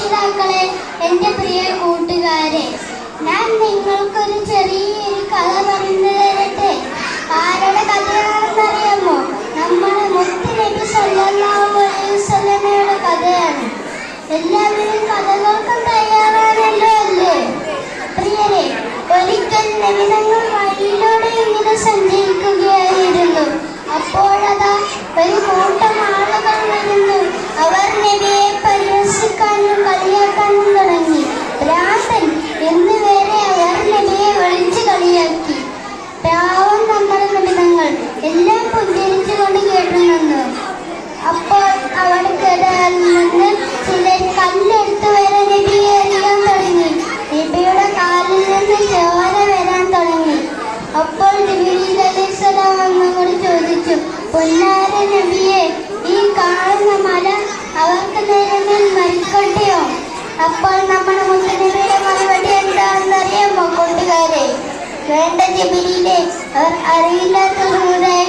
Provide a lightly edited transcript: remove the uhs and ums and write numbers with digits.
രക്ഷിതാക്കളെ, എൻ്റെ പ്രിയ കൂട്ടുകാരെ, ഞാൻ നിങ്ങൾക്കൊരു ചെറിയൊരു കഥ പറഞ്ഞു തരട്ടെ. ആരുടെ കഥയാണെന്നറിയാമോ? നമ്മുടെ മുത്ത് നബി സല്ലല്ലാഹു അലൈഹി വസല്ലമയുടെ കഥയാണ്. എല്ലാവരും കഥകൾക്കും തയ്യാറാണല്ലോ അല്ലേ? പ്രിയരെ, ഒരിക്കൽ നബി തങ്ങൾ വഴിയിലൂടെ ഇങ്ങനെ സഞ്ചരിക്കുകയായിരുന്നു. അപ്പോഴതാ ഒരു കൂട്ടം ആളുകൾ വരുന്നു. അവർ നബിയെ പരിഹസിക്കാനും കളിയാക്കാനും തുടങ്ങി. ഭ്രാന്തൻ എന്ന് വരെ അവർ നബിയെ വിളിച്ച് കളിയാക്കി. പാവം നമ്മുടെ നബിതങ്ങൾ എല്ലാം പുഞ്ചിരിച്ചുകൊണ്ട് കേട്ടു നിന്നു. അപ്പോൾ അവർക്കിടയിൽ നിന്ന് ചിലർ കല്ലെടുത്ത് വരെ നബിയെ എറിയാൻ തുടങ്ങി. നബിയുടെ കാലിൽ നിന്ന് ചോര വരാൻ തുടങ്ങി. അപ്പോൾ ജിബ്രീൽ അലൈഹിസ്സലാം നമ്മോട് ചോദിച്ചു, പൊന്നാര നബിയെ, ഈ കാണുന്ന മല അവർക്ക് നേരെ മരിക്കട്ടെയോ? അപ്പോൾ നമ്മുടെ മുത്തനബിയുടെ മറുപടി എന്താണെന്നറിയാമോ കൂട്ടുകാരെ? വേണ്ട ജിബ്രീലേ, അവർ അറിയില്ലാത്ത ദൂരായ